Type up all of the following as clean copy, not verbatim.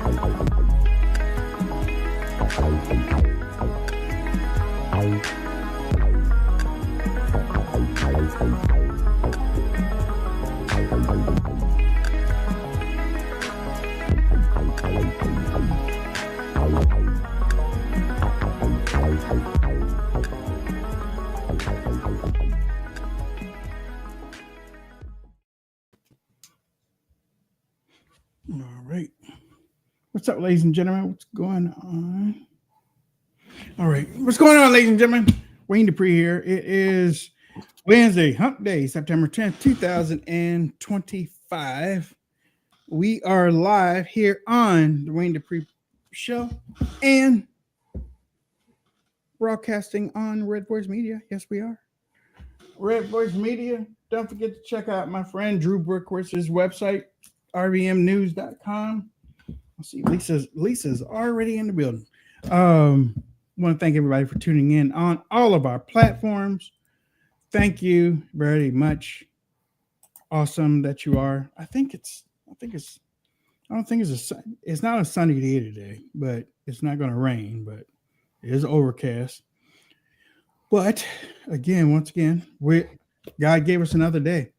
All right. What's up, ladies and gentlemen? What's going on? All right. What's going on, ladies and gentlemen? Wayne Dupree here. It is Wednesday, Hump Day, September 10th, 2025. We are live here on the Wayne Dupree Show and broadcasting on Red Voice Media. Yes, we are. Red Voice Media. Don't forget to check out my friend Drew Brookhorse's website, rvmnews.com. Let's see, Lisa's already in the building. Want to thank everybody for tuning in on all of our platforms. Thank you very much. Awesome that you are. It's not a sunny day today, but it's not going to rain, but it is overcast. But once again, God gave us another day.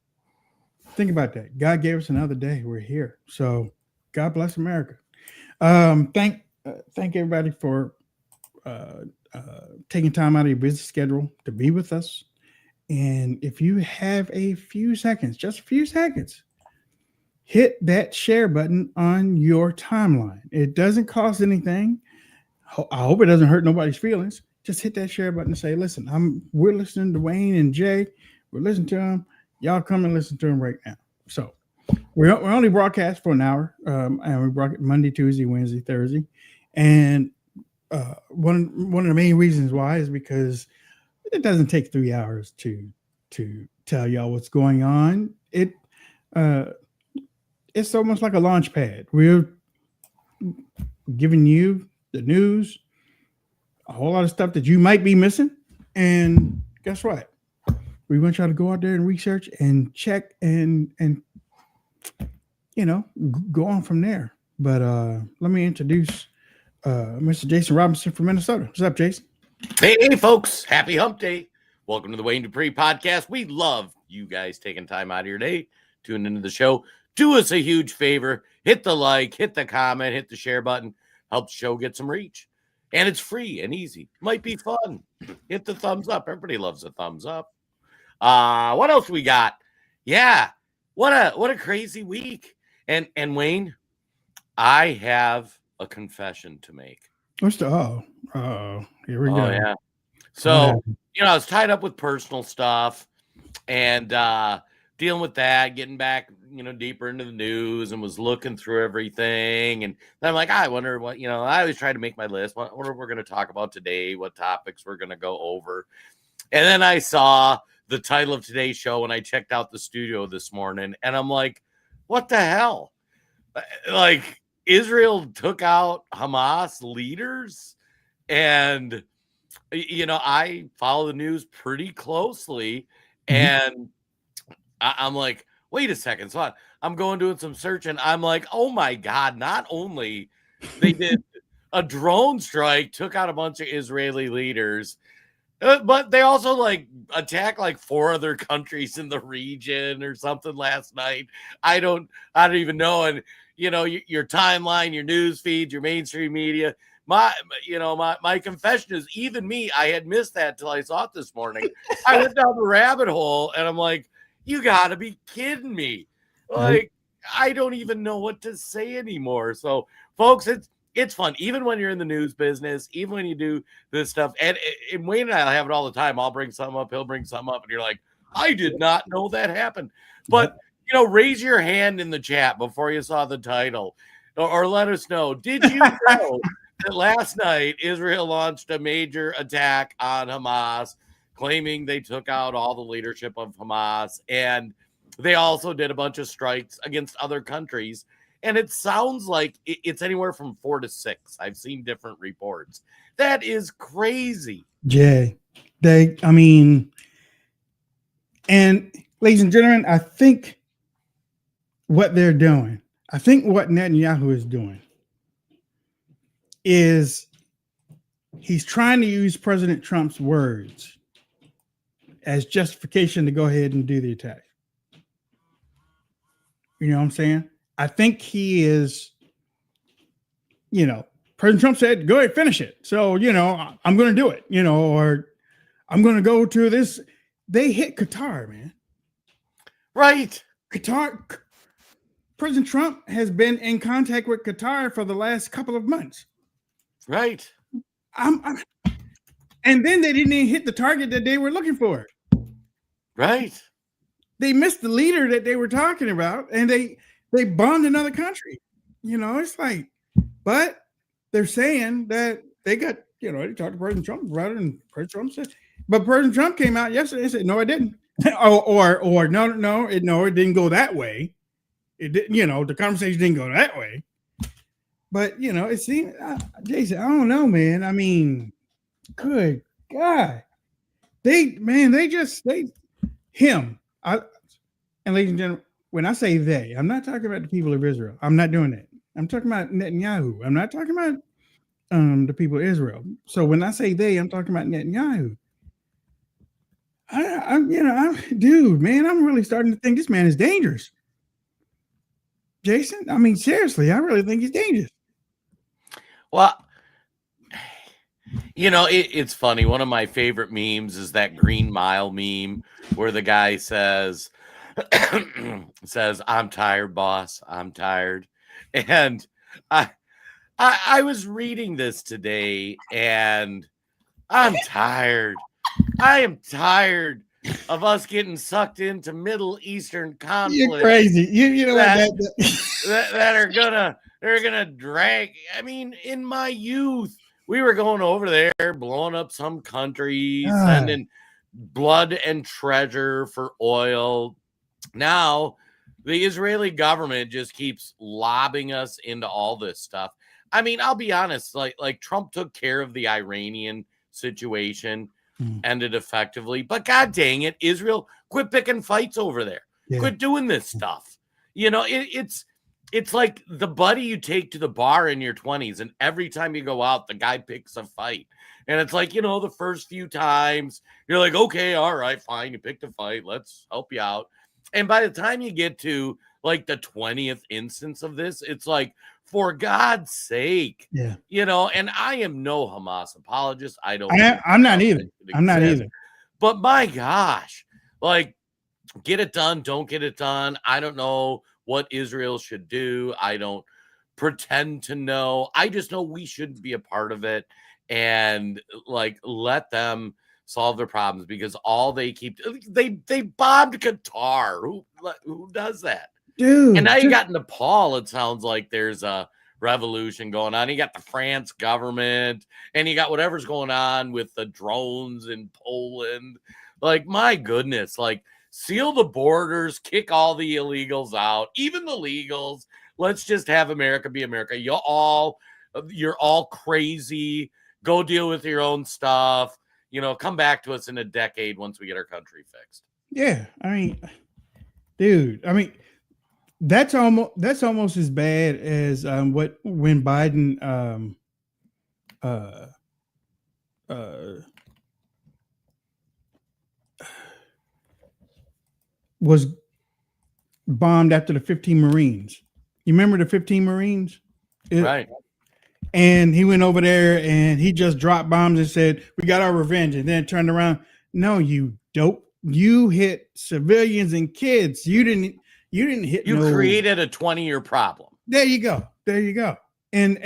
Think about that. God gave us another day. We're here. So God bless America. Thank everybody for taking time out of your busy schedule to be with us. And if you have a few seconds, just a few seconds, hit that share button on your timeline. It doesn't cost anything. I hope it doesn't hurt nobody's feelings. Just hit that share button and say, listen, we're listening to Wayne and Jay. We're listening to them. Y'all come and listen to them right now. So we're only broadcast for an hour, and we broadcast Monday, Tuesday, Wednesday, Thursday. And one of the main reasons why is because it doesn't take 3 hours to tell y'all what's going on. It's almost like a launch pad. We're giving you the news, a whole lot of stuff that you might be missing. And guess what? We want y'all to go out there and research and check and go on from there. But let me introduce Mr. Jason Robinson from Minnesota. What's up, Jason? Hey, folks. Happy Hump Day. Welcome to the Wayne Dupree podcast. We love you guys taking time out of your day, tuning into the show. Do us a huge favor. Hit the like, hit the comment, hit the share button. Help the show get some reach. And it's free and easy. Might be fun. Hit the thumbs up. Everybody loves a thumbs up. What else we got? Yeah. What a crazy week. And Wayne, I have a confession to make. Here we go. Yeah. So, I was tied up with personal stuff and dealing with that, getting back, deeper into the news and was looking through everything. And then I'm like, I wonder what, I always try to make my list. What are we going to talk about today? What topics we're going to go over? And then I saw the title of today's show when I checked out the studio this morning. And I'm like, what the hell? Like, Israel took out Hamas leaders. And, I follow the news pretty closely. And I'm like, wait a second. So I'm doing some search and I'm like, oh my God, not only they did a drone strike, took out a bunch of Israeli leaders, but they also attacked 4 other countries in the region or something last night. I don't even know. And, your timeline, your news feed, your mainstream media, my confession is even me, I had missed that till I saw it this morning. I went down the rabbit hole and I'm like, you gotta be kidding me. I don't even know what to say anymore. So folks, it's fun. Even when you're in the news business, even when you do this stuff, and Wayne and I have it all the time. I'll bring something up, he'll bring something up, and you're like, I did not know that happened. But raise your hand in the chat before you saw the title, or let us know. Did you know that last night Israel launched a major attack on Hamas, claiming they took out all the leadership of Hamas, and they also did a bunch of strikes against other countries? And it sounds like it's anywhere from 4 to 6. I've seen different reports. That is crazy. Jay, and ladies and gentlemen, I think what they're doing, I think what Netanyahu is doing is he's trying to use President Trump's words as justification to go ahead and do the attack. You know what I'm saying? I think he is, President Trump said, go ahead, finish it. So, I'm going to do it, or I'm going to go to this. They hit Qatar, man. Right. Qatar. President Trump has been in contact with Qatar for the last couple of months. Right. And then they didn't even hit the target that they were looking for. Right. They missed the leader that they were talking about, and they bombed another country. It's like, but they're saying that they got, they talked to President Trump about it, and President Trump said, but President Trump came out yesterday and said, no, it didn't. or no, it didn't go that way. It did, the conversation didn't go that way. But it seems, Jason, I don't know, man. I mean, good God, and ladies and gentlemen, when I say they, I'm not talking about the people of Israel. I'm not doing that. I'm talking about Netanyahu. I'm not talking about the people of Israel. So when I say they, I'm talking about Netanyahu. Dude, man, I'm really starting to think this man is dangerous. Jason, I mean, seriously, I really think he's dangerous. Well, it's funny. One of my favorite memes is that Green Mile meme where the guy says, I'm tired, boss. I'm tired. And I was reading this today, and I'm tired. I am tired of us getting sucked into Middle Eastern conflict. You're crazy. You know that are gonna drag. I mean, in my youth, we were going over there, blowing up some countries, sending blood and treasure for oil. Now, the Israeli government just keeps lobbing us into all this stuff. I mean, I'll be honest, like Trump took care of the Iranian situation, ended effectively, but God dang it, Israel, quit picking fights over there. Yeah. Quit doing this stuff. It's like the buddy you take to the bar in your 20s, and every time you go out, the guy picks a fight. And it's like, the first few times, you're like, okay, all right, fine, you picked a fight, let's help you out. And by the time you get to like the 20th instance of this, it's like, for God's sake, and I am no Hamas apologist. I'm not either. I'm not either. But my gosh, like, get it done, don't get it done. I don't know what Israel should do. I don't pretend to know. I just know we shouldn't be a part of it, and like, let them solve their problems, because all they bombed Qatar. Who does that? Dude, and now you got Nepal. It sounds like there's a revolution going on. You got the France government, and you got whatever's going on with the drones in Poland. Like, my goodness, like, seal the borders, kick all the illegals out, even the legals. Let's just have America be America. You're all crazy. Go deal with your own stuff. Come back to us in a decade once we get our country fixed. Yeah, I mean, dude, that's almost as bad as when Biden was bombed after the 15 Marines. You remember the 15 Marines? Right. And he went over there and he just dropped bombs and said, we got our revenge, and then turned around. No, you dope. You hit civilians and kids. You didn't hit. You created a 20-year problem. There you go. And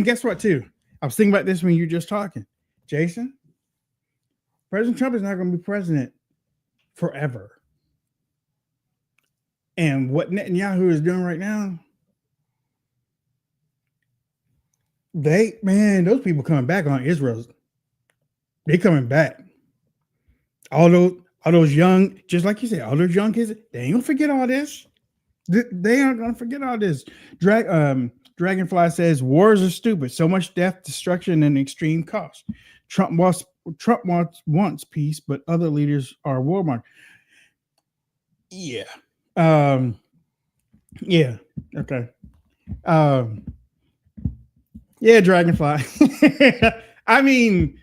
guess what, too? I was thinking about this when you were just talking. Jason, President Trump is not going to be president forever. And what Netanyahu is doing right now, those people coming back on Israel, they coming back. All those young, just like you said, all those young kids, they ain't gonna forget all this. They aren't gonna forget all this. Dragonfly says wars are stupid. So much death, destruction, and extreme cost. Trump wants peace, but other leaders are warmongers. Yeah. Yeah. Okay. Yeah, Dragonfly. I mean,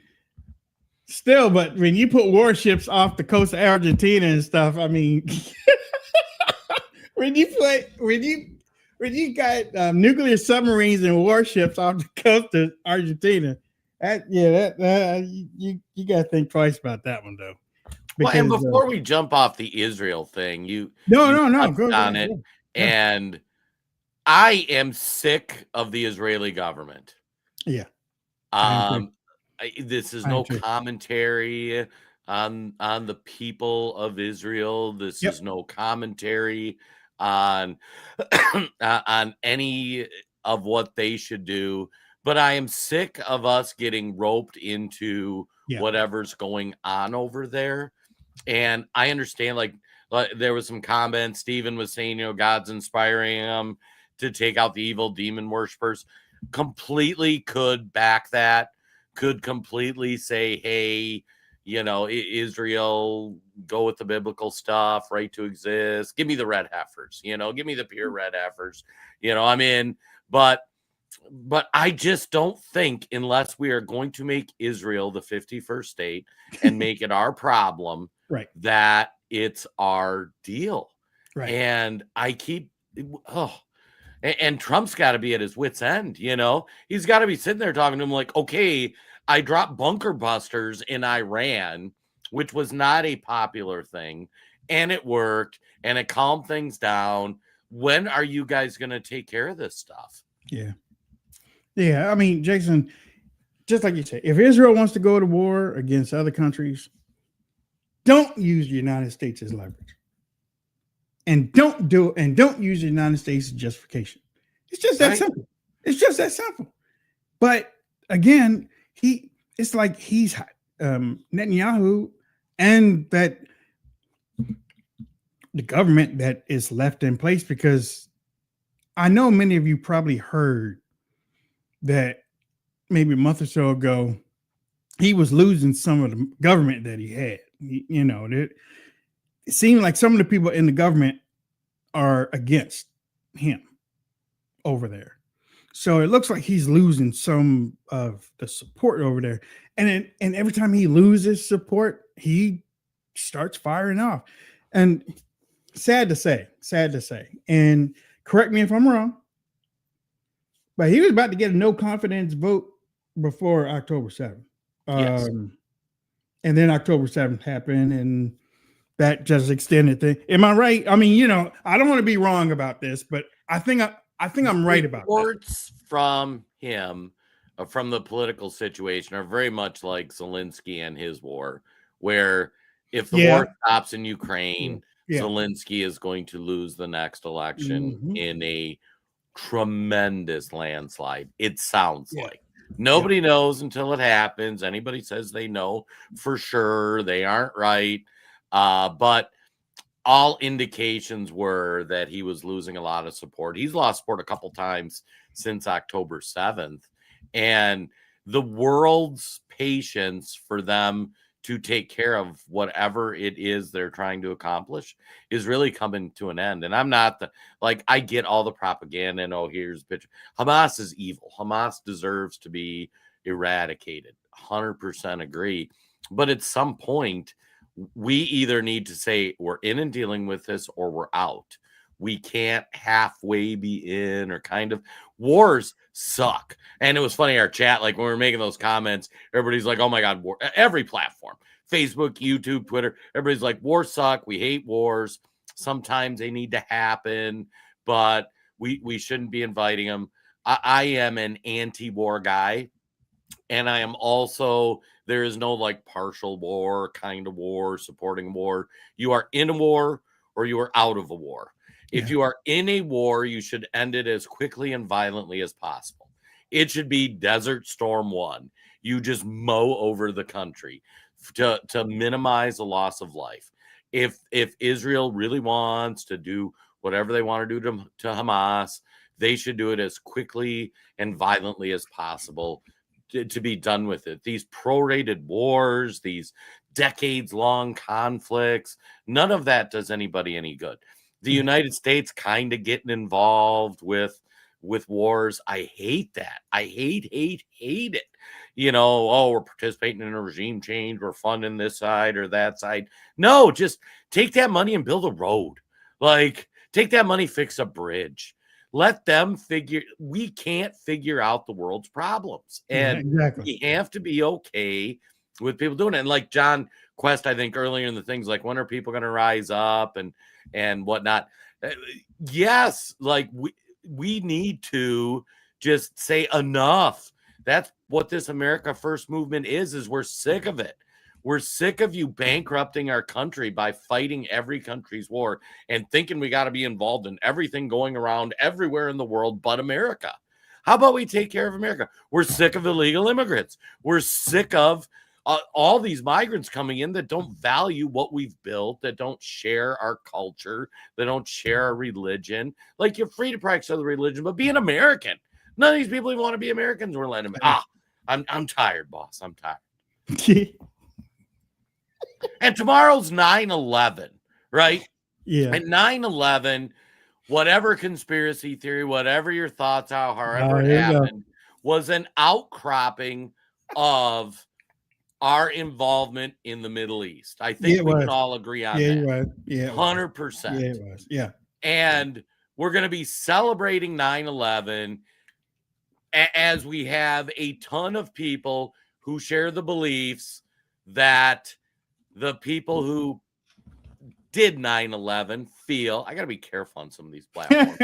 still, but when you put warships off the coast of Argentina and stuff, I mean, when you got nuclear submarines and warships off the coast of Argentina, you got to think twice about that one though. Well, and Because before we jump off the Israel thing, you no, touched go on ahead. it, Yeah. and I am sick of the Israeli government. Yeah. This is no commentary on the people of Israel. This is no commentary on on any of what they should do. But I am sick of us getting roped into whatever's going on over there. And I understand, like there was some comments. Stephen was saying, God's inspiring him to take out the evil demon worshippers. Completely could back that. Could completely say, hey, Israel, go with the biblical stuff, right to exist. Give me the red heifers, give me the pure red heifers. I'm in. But I just don't think, unless we are going to make Israel the 51st state and make it our problem, right, that it's our deal. Right. And I keep, and Trump's got to be at his wit's end, He's got to be sitting there talking to him like, okay, I dropped bunker busters in Iran, which was not a popular thing, and it worked, and it calmed things down. When are you guys going to take care of this stuff? Yeah, I mean, Jason, just like you said, if Israel wants to go to war against other countries, don't use the United States as leverage. And don't use the United States as justification. It's just that simple. It's just that simple. But again, it's like he's Netanyahu and that the government that is left in place, because I know many of you probably heard that maybe a month or so ago, he was losing some of the government that he had. It seemed like some of the people in the government are against him over there. So it looks like he's losing some of the support over there. And every time he loses support, he starts firing off. And sad to say, and correct me if I'm wrong, but he was about to get a no confidence vote before October 7th. Yes. And then October 7th happened, and that just extended thing. Am I right? I mean, I don't want to be wrong about this, but I think I'm right about that. Reports from him, from the political situation, are very much like Zelensky and his war, where if the war stops in Ukraine, Zelensky is going to lose the next election in a tremendous landslide. It sounds like. Nobody knows until it happens. Anybody says they know for sure, they aren't right. But all indications were that he was losing a lot of support. He's lost support a couple times since October 7th. And the world's patience for them to take care of whatever it is they're trying to accomplish is really coming to an end. And I'm not I get all the propaganda and here's a picture. Hamas is evil. Hamas deserves to be eradicated. 100% agree. But at some point, we either need to say we're in and dealing with this or we're out. We can't halfway be in, or kind of. Wars suck. And it was funny, our chat, like when we were making those comments, everybody's like, oh my God, war. Every platform, Facebook, YouTube, Twitter, everybody's like, wars suck. We hate wars. Sometimes they need to happen, but we shouldn't be inviting them. I am an anti-war guy. And I am also, there is no partial war, kind of war, supporting war. You are in a war or you are out of a war. If you are in a war, you should end it as quickly and violently as possible. It should be Desert Storm 1. You just mow over the country to minimize the loss of life. If Israel really wants to do whatever they want to do to Hamas, they should do it as quickly and violently as possible to be done with it. These prorated wars, these decades-long conflicts, none of that does anybody any good. The United States kind of getting involved with with wars. I hate that. I hate it. You know, oh, we're participating in a regime change. We're funding this side or that side. No, just take that money and build a road. Like, take that money, fix a bridge. Let them figure. We can't figure out the world's problems. And exactly. we have to be okay with people doing it. And like John Quest, I think earlier in the things like, when are people going to rise up and whatnot? Yes, like we need to just say enough. That's what this America First movement is we're sick of it. We're sick of you bankrupting our country by fighting every country's war and thinking we got to be involved in everything going around everywhere in the world but America. How about we take care of America? We're sick of illegal immigrants. We're sick of all these migrants coming in that don't value what we've built, that don't share our culture, that don't share our religion. Like, you're free to practice other religion, but be an American. None of these people even want to be Americans. We're letting them. I'm tired, boss. I'm tired. And tomorrow's 9/11, right? Yeah. And 9/11, whatever conspiracy theory, whatever your thoughts are, however it happened, was an outcropping of our involvement in the Middle East. I think we can all agree on that. Yeah, 100%. Yeah, it was. Yeah. And we're going to be celebrating 9/11 as we have a ton of people who share the beliefs that the people who did 9/11 feel. I got to be careful on some of these platforms.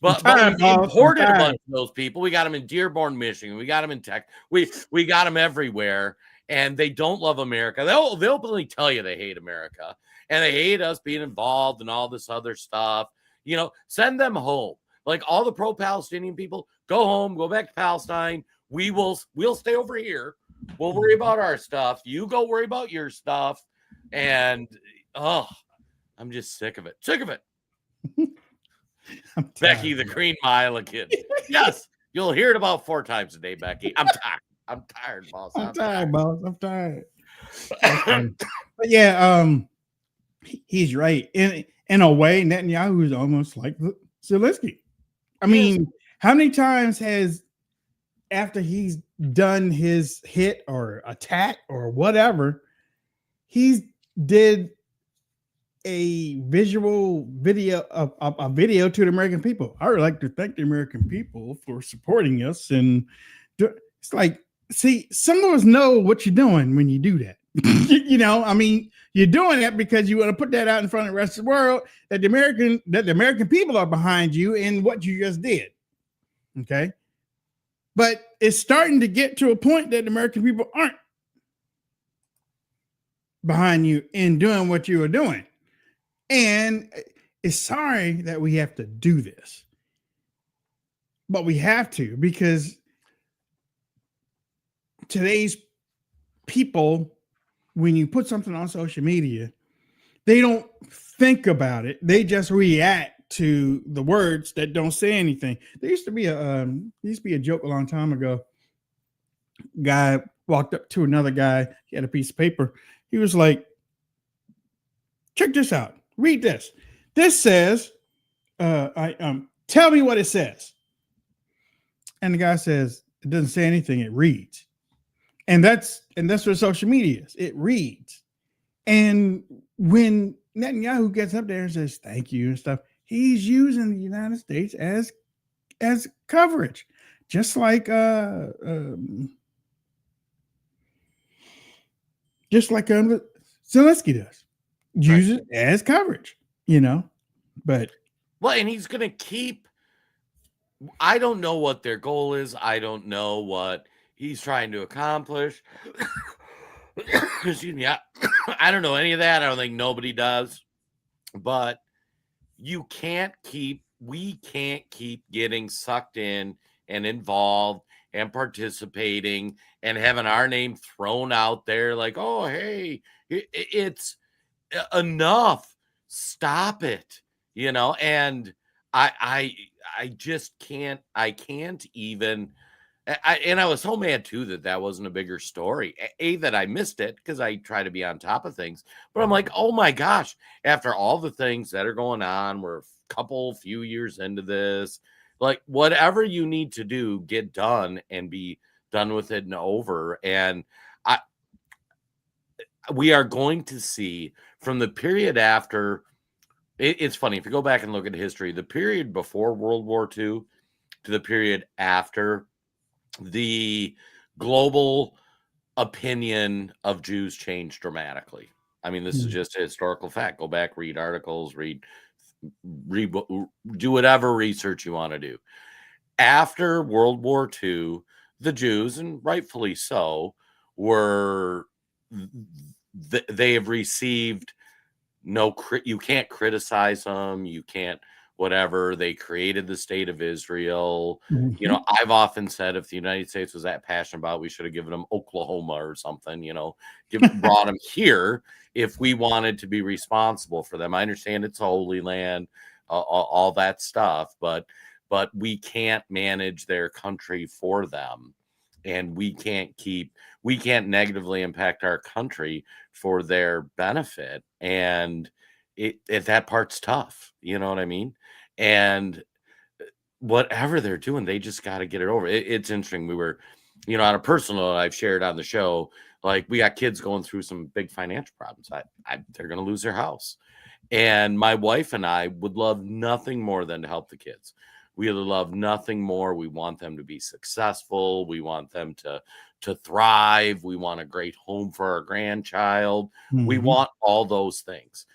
But we imported a bunch of those people. We got them in Dearborn, Michigan. We got them in Texas. We got them everywhere, and they don't love America. They'll openly tell you they hate America, and they hate us being involved in all this other stuff. You know, send them home. Like, all the pro-Palestinian people, go home, go back to Palestine. We'll stay over here. We'll worry about our stuff. You go worry about your stuff. And I'm just sick of it. Sick of it. Becky, the Green Mile kid. Yes, you'll hear it about 4 times a day, Becky. I'm tired. I'm tired, boss. I'm tired, boss. I'm tired. But yeah, he's right. In a way, Netanyahu is almost like Zelensky. I mean, how many times has, after he's done his hit or attack or whatever, he's did a video of a video to the American people. I would like to thank the American people for supporting us. And it's like, see, some of us know what you're doing when you do that. You know, I mean, you're doing that because you want to put that out in front of the rest of the world that the American people are behind you in what you just did. Okay. But it's starting to get to a point that the American people aren't behind you in doing what you are doing. And it's sorry that we have to do this, but we have to, because today's people, when you put something on social media, they don't think about it. They just react to the words that don't say anything. There used to be a joke a long time ago. Guy walked up to another guy. He had a piece of paper. He was like, check this out. Read this. This says, tell me what it says. And the guy says, it doesn't say anything. It reads. And that's what social media is. It reads. And when Netanyahu gets up there and says, thank you and stuff, he's using the United States as coverage, just like Zelensky does. Use it as coverage, you know. But and he's gonna keep. I don't know what their goal is. I don't know what he's trying to accomplish. Excuse me. I don't know any of that. I don't think nobody does. But we can't keep getting sucked in and involved and participating and having our name thrown out there like, oh, hey, it's enough. Stop it. You know, and I just can't even And I was so mad too that wasn't a bigger story. That I missed it because I try to be on top of things. But I'm like, oh my gosh! After all the things that are going on, we're a few years into this. Like whatever you need to do, get done and be done with it and over. And we are going to see from the period after. It's funny if you go back and look at history, the period before World War II to the period after, the global opinion of Jews changed dramatically. I mean, this is just a historical fact. Go back, read articles, read, do whatever research you want to do. After World War II, the Jews, and rightfully so, were they have received you can't criticize them, you can't whatever. They created the state of Israel. You know, I've often said if the United States was that passionate about, we should have given them Oklahoma or something, you know, brought them here if we wanted to be responsible for them. I understand it's a holy land, all that stuff, but we can't manage their country for them. And we can't negatively impact our country for their benefit. And that part's tough. You know what I mean? And whatever they're doing, they just got to get it over. It's interesting. We were, you know, on a personal note, I've shared on the show, like we got kids going through some big financial problems. They're going to lose their house. And my wife and I would love nothing more than to help the kids. We love nothing more. We want them to be successful. We want them to thrive. We want a great home for our grandchild. We want all those things.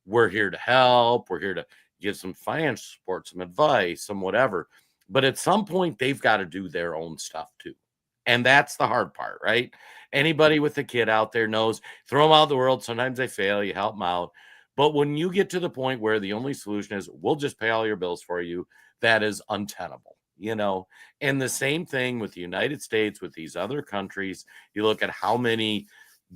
We're here to help. We're here to give some financial support, some advice, some whatever. But at some point, they've got to do their own stuff too. And that's the hard part, right? Anybody with a kid out there knows, throw them out of the world. Sometimes they fail. You help them out. But when you get to the point where the only solution is, we'll just pay all your bills for you, that is untenable, you know? And the same thing with the United States, with these other countries. You look at how many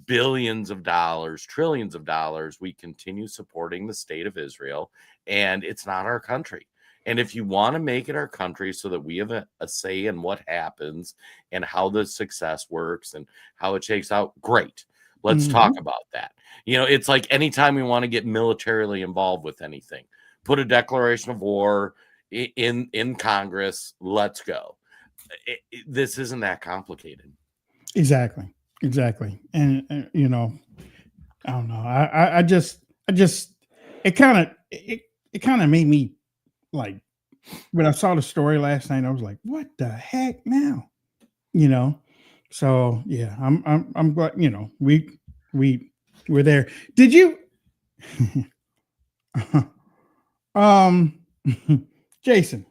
billions of dollars, trillions of dollars we continue supporting the state of Israel, and it's not our country. And if you want to make it our country so that we have a say in what happens and how the success works and how it shakes out, great. Let's talk about that. You know, it's like anytime we want to get militarily involved with anything, put a declaration of war in Congress, let's go. This isn't that complicated. Exactly. And you know, I don't know. I just it kind of made me like, when I saw the story last night, I was like, what the heck now? You know? So yeah, I'm glad, you know, we're there. Did you Jason,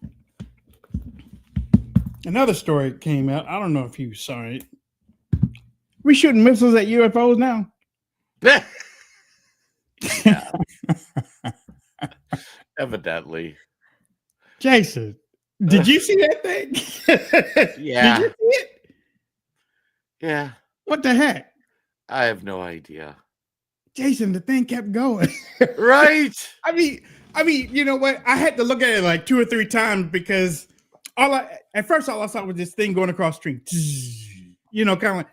another story came out. I don't know if you saw it. We shooting missiles at UFOs now. Yeah. Evidently. Jason, did you see that thing? Yeah. Did you see it? Yeah. What the heck? I have no idea. Jason, the thing kept going. Right. I mean, you know what? I had to look at it like 2 or 3 times because at first all I saw was this thing going across the street. You know, kind of like,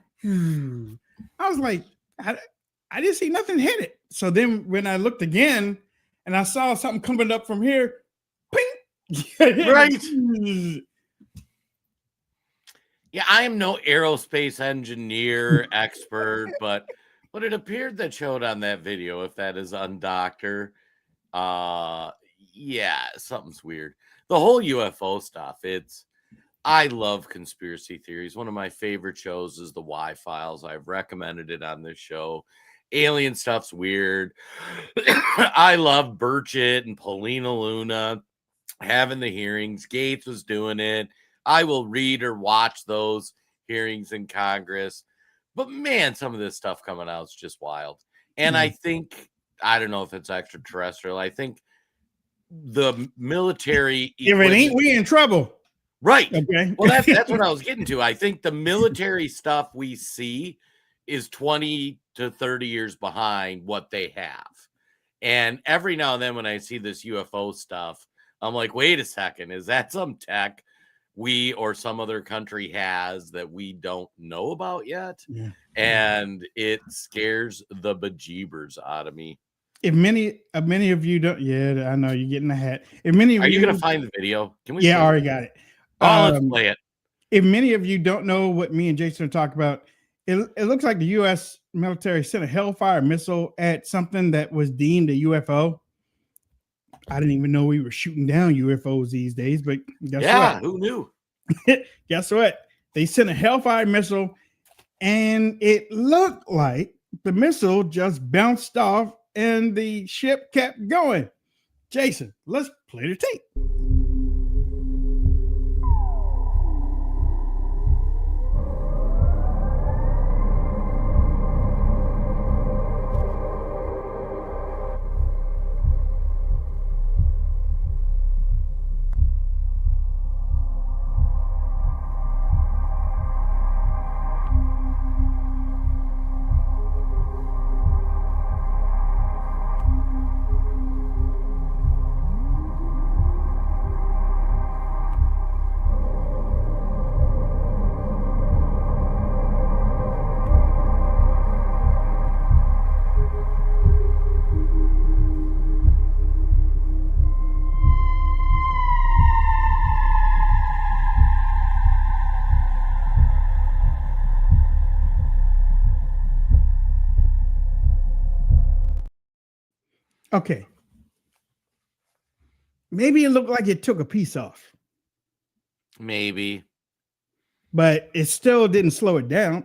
I was like, I didn't see nothing hit it. So then when I looked again and I saw something coming up from here, ping. Right. Yeah, I am no aerospace engineer expert, but it appeared that showed on that video, if that is undoctor, yeah, something's weird. The whole UFO stuff, I love conspiracy theories. One of my favorite shows is the Y-Files. I've recommended it on this show. Alien stuff's weird. I love Burchett and Paulina Luna having the hearings. Gates was doing it. I will read or watch those hearings in Congress. But man, some of this stuff coming out is just wild. And I think, I don't know if it's extraterrestrial. I think the military. If it ain't, we in trouble. Right. Okay. Well, that's what I was getting to. I think the military stuff we see is 20 to 30 years behind what they have. And every now and then when I see this UFO stuff, I'm like, wait a second, is that some tech we or some other country has that we don't know about yet. Yeah. And it scares the bejeebers out of me. If many of you don't, yeah, I know you're getting the hat. If many of Are you you going to find the video? Can we? Yeah, I play already got it. Let's play it. If many of you don't know what me and Jason are talking about, it looks like the U.S. military sent a Hellfire missile at something that was deemed a UFO. I didn't even know we were shooting down UFOs these days, but guess what? Who knew? Guess what? They sent a Hellfire missile, and it looked like the missile just bounced off and the ship kept going. Jason, let's play the tape. Okay. Maybe it looked like it took a piece off. Maybe. But it still didn't slow it down.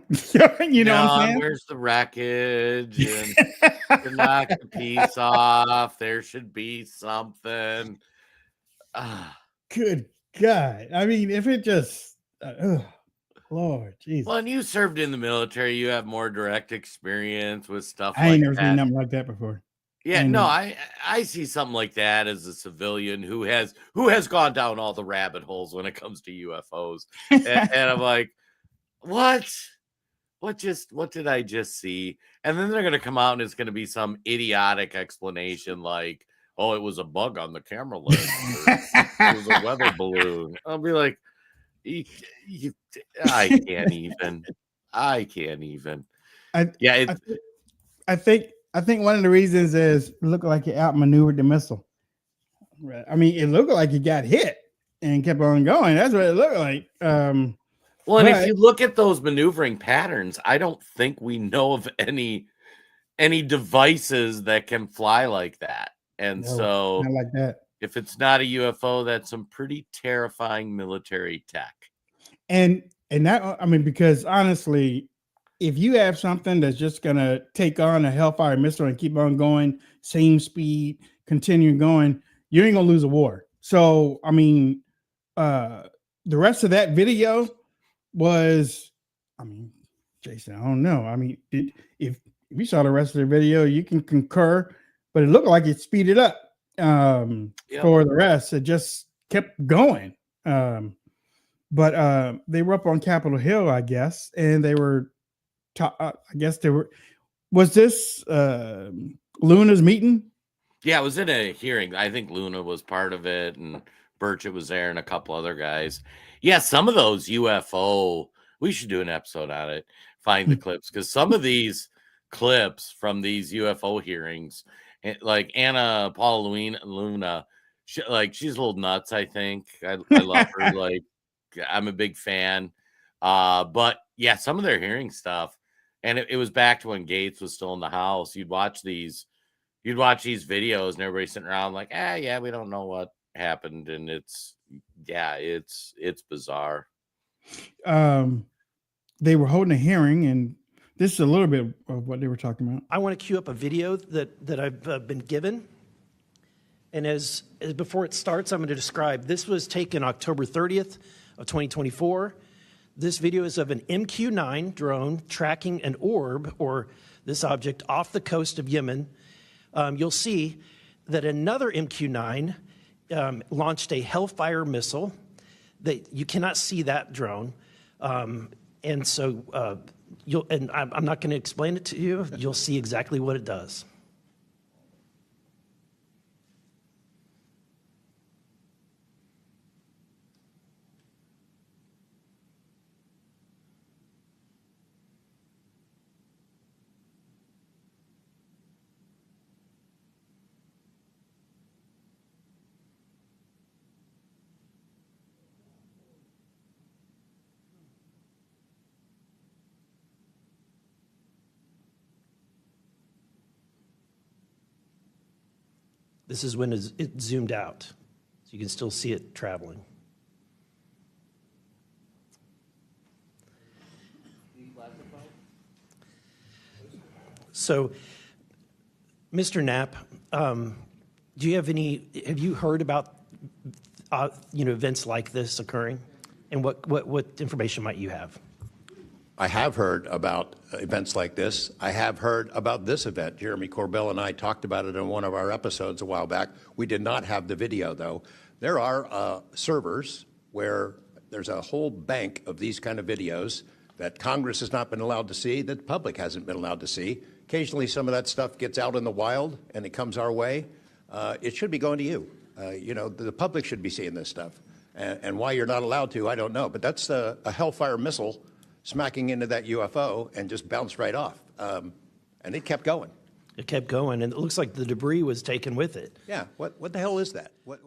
You know what I'm saying? Where's the wreckage? And to knock the piece off, there should be something. Good God. I mean, if it just, Lord Jesus. Well, and you served in the military. You have more direct experience with stuff I ain't never seen nothing like that before. Yeah, no, I see something like that as a civilian who has gone down all the rabbit holes when it comes to UFOs, and I'm like, what did I just see? And then they're gonna come out and it's gonna be some idiotic explanation like, oh, it was a bug on the camera lens, or it was a weather balloon. I'll be like, I can't even. I think one of the reasons is it looked like it outmaneuvered the missile. Right. I mean, it looked like it got hit and kept on going. That's what it looked like. And if you look at those maneuvering patterns, I don't think we know of any devices that can fly like that. And so, not like that. If it's not a UFO, that's some pretty terrifying military tech. And that, I mean, because honestly, if you have something that's just going to take on a Hellfire missile and keep on going, same speed, continue going, you ain't going to lose a war. So, I mean, the rest of that video was, I mean, Jason, I don't know. I mean, if you saw the rest of the video, you can concur, but it looked like it speeded up for the rest. It just kept going. But they were up on Capitol Hill, I guess, and they were, was this Luna's meeting? Yeah, it was in a hearing. I think Luna was part of it, and Burchett was there, and a couple other guys. Yeah, some of those UFO, we should do an episode on it, find the clips, because some of these clips from these UFO hearings, like Anna Paula Luna, she's a little nuts, I think. I love her. Like, I'm a big fan. But yeah, some of their hearing stuff, and it was back to when Gates was still in the House. You'd watch these videos, and everybody's sitting around like, yeah, we don't know what happened, and it's bizarre. They were holding a hearing, and this is a little bit of what they were talking about. I want to cue up a video that I've been given. And as before it starts, I'm going to describe. This was taken October 30th of 2024. This video is of an MQ-9 drone tracking an orb, or this object, off the coast of Yemen. You'll see that another MQ-9 launched a Hellfire missile. That you cannot see that drone, and so I'm not going to explain it to you. You'll see exactly what it does. This is when it zoomed out. So you can still see it traveling. So, Mr. Knapp, have you heard about, events like this occurring? And what information might you have? I have heard about events like this. I have heard about this event. Jeremy Corbell and I talked about it in one of our episodes a while back. We did not have the video, though. There are servers where there's a whole bank of these kind of videos that Congress has not been allowed to see, that the public hasn't been allowed to see. Occasionally, some of that stuff gets out in the wild, and it comes our way. It should be going to you. The public should be seeing this stuff. And why you're not allowed to, I don't know. But that's a Hellfire missile smacking into that UFO and just bounced right off. And it kept going. It kept going, and it looks like the debris was taken with it. Yeah. What the hell is that? What?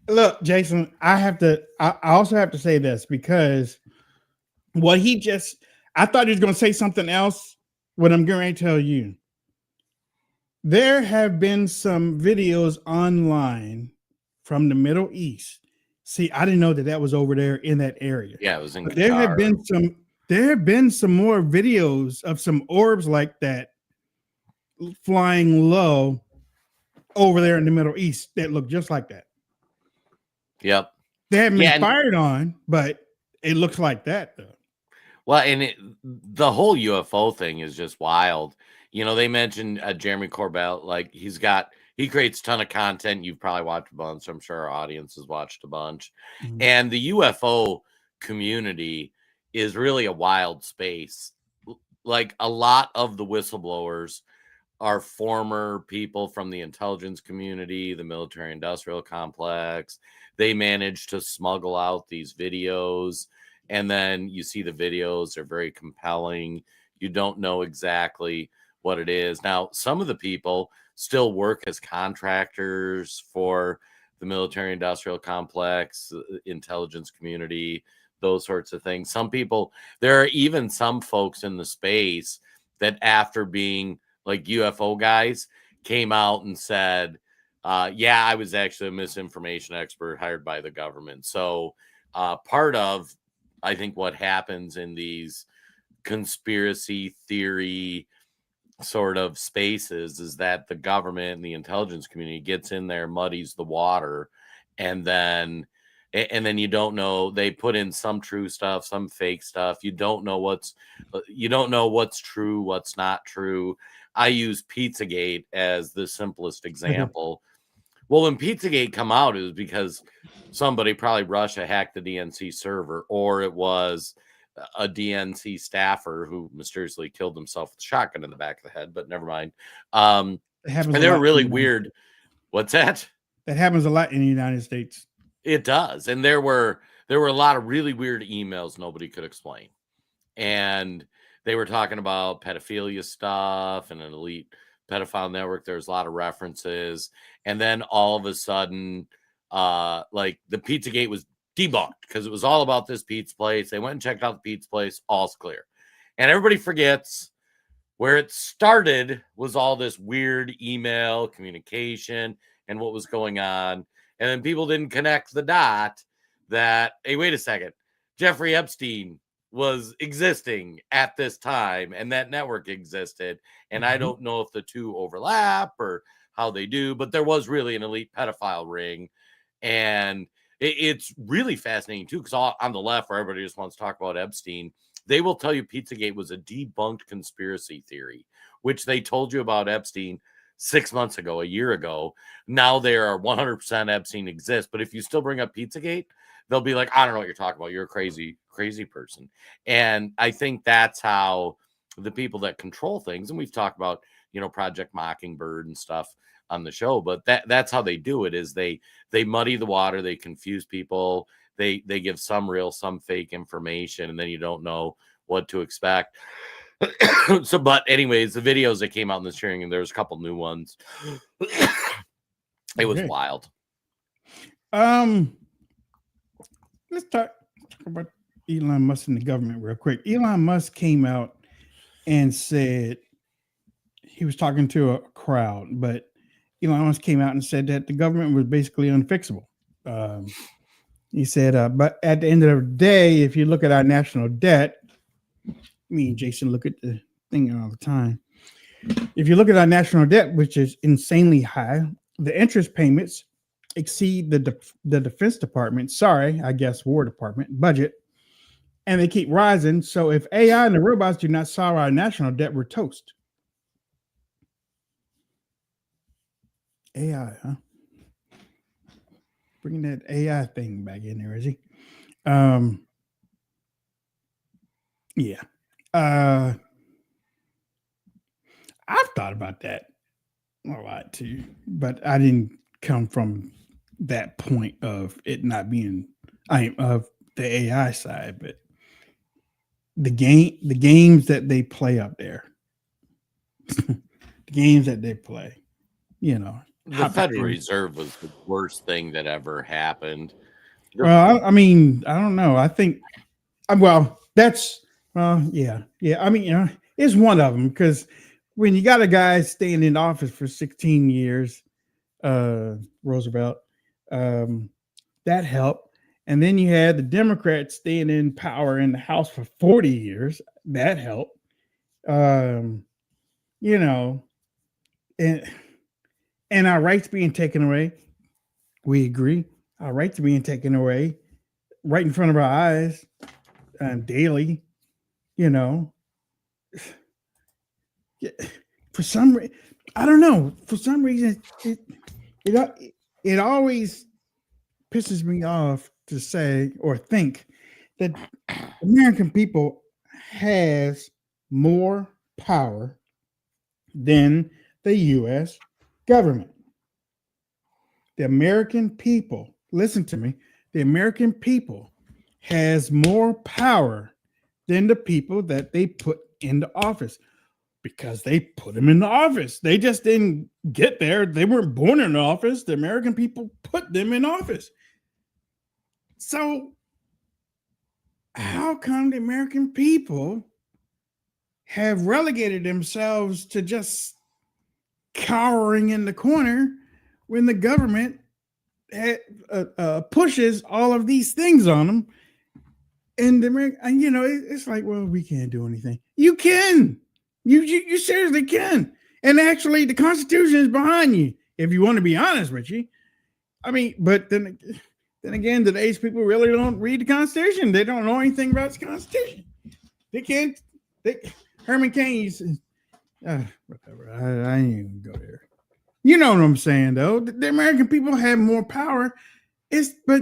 Look, Jason, I also have to say this, because I thought he was going to say something else. What I'm going to tell you, there have been some videos online from the Middle East. See, I didn't know that was over there in that area. Yeah, it was in Qatar. There have been some more videos of some orbs like that flying low over there in the Middle East that look just like that. Yep. They haven't been fired on, but it looks like that, though. Well, and the whole UFO thing is just wild. They mentioned Jeremy Corbell, like he creates a ton of content. You've probably watched a bunch. I'm sure our audience has watched a bunch. Mm-hmm. And the UFO community is really a wild space. Like, a lot of the whistleblowers are former people from the intelligence community, the military industrial complex. They managed to smuggle out these videos. And then you see the videos are very compelling. You don't know exactly what it is. Now, some of the people still work as contractors for the military industrial complex, intelligence community, those sorts of things. Some people, there are even some folks in the space that, after being like UFO guys, came out and said, yeah, I was actually a misinformation expert hired by the government. So part of, I think, what happens in these conspiracy theory sort of spaces is that the government and the intelligence community gets in there, muddies the water, and then you don't know. They put in some true stuff, some fake stuff. You don't know what's true, what's not true. I use Pizzagate as the simplest example. Well, when Pizzagate come out, it was because somebody, probably Russia, hacked the DNC server, or it was a DNC staffer who mysteriously killed himself with a shotgun in the back of the head, but never mind. And they were really weird. What's that? That happens a lot in the United States. It does. And there were a lot of really weird emails nobody could explain. And they were talking about pedophilia stuff and an elite pedophile network. There's a lot of references. And then all of a sudden, like, the Pizzagate was debunked because it was all about this pizza place. They went and checked out the pizza place. All's clear. And everybody forgets where it started was all this weird email communication and what was going on. And then people didn't connect the dot that, hey, wait a second, Jeffrey Epstein was existing at this time and that network existed. And I don't know if the two overlap or how they do, but there was really an elite pedophile ring. And it's really fascinating, too, because on the left, where everybody just wants to talk about Epstein, they will tell you Pizzagate was a debunked conspiracy theory, which they told you about Epstein 6 months ago, a year ago. Now they are 100% Epstein exists. But if you still bring up Pizzagate, they'll be like, I don't know what you're talking about. You're a crazy person. And I think that's how the people that control things, and we've talked about, Project Mockingbird and stuff on the show, but that's how they do it, is they muddy the water, they confuse people, they give some real, some fake information, and then you don't know what to expect. So, but anyways, the videos that came out in this hearing, and there's a couple new ones. It was wild. Let's talk about Elon Musk and the government real quick. Elon Musk came out and said he was talking to a crowd, but Elon Musk came out and said that the government was basically unfixable. He said, but at the end of the day, if you look at our national debt, me and Jason look at the thing all the time. If you look at our national debt, which is insanely high, the interest payments exceed the Defense Department, War Department budget, and they keep rising. So if AI and the robots do not solve our national debt, we're toast. AI, huh? Bringing that AI thing back in there, is he? Yeah. I've thought about that a lot too, but I didn't come from that point of it not being of the AI side, but the games that they play up there, the games that they play, The Federal Reserve was the worst thing that ever happened. Well, I mean, I don't know. I think, yeah. I mean, it's one of them because when you got a guy staying in office for 16 years, Roosevelt, that helped. And then you had the Democrats staying in power in the House for 40 years. That helped. And our rights being taken away. We agree. Our rights being taken away right in front of our eyes daily. For some reason, I don't know. For some reason, it always pisses me off to say or think that American people has more power than the U.S. government. The American people, listen to me, the American people has more power than the people that they put into office because they put them in the office. They just didn't get there. They weren't born in the office. The American people put them in office. So how come the American people have relegated themselves to just cowering in the corner when the government pushes all of these things on them? And it's like, well, we can't do anything. You can. You seriously can. And actually, the Constitution is behind you, if you want to be honest, Richie. I mean, but then again, today's people really don't read the Constitution. They don't know anything about the Constitution. They can't. Herman Cain used to, whatever. I ain't even go there. You know what I'm saying, though. The American people have more power. But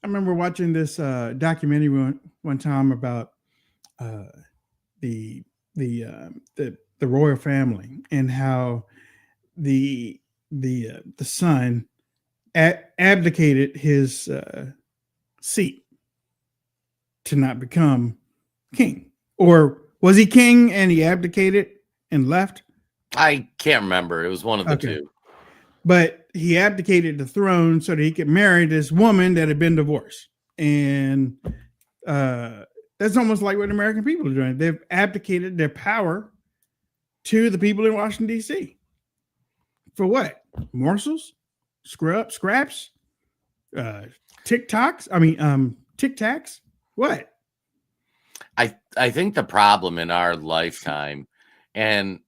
I remember watching this documentary one time about the royal family and how the son abdicated his seat to not become king. Or was he king and he abdicated and left? I can't remember. It was one of the two. But he abdicated the throne so that he could marry this woman that had been divorced. And that's almost like what American people are doing. They've abdicated their power to the people in Washington, D.C. For what? Morsels? Scraps? TikToks? Tic Tacs? What? I think the problem in our lifetime, and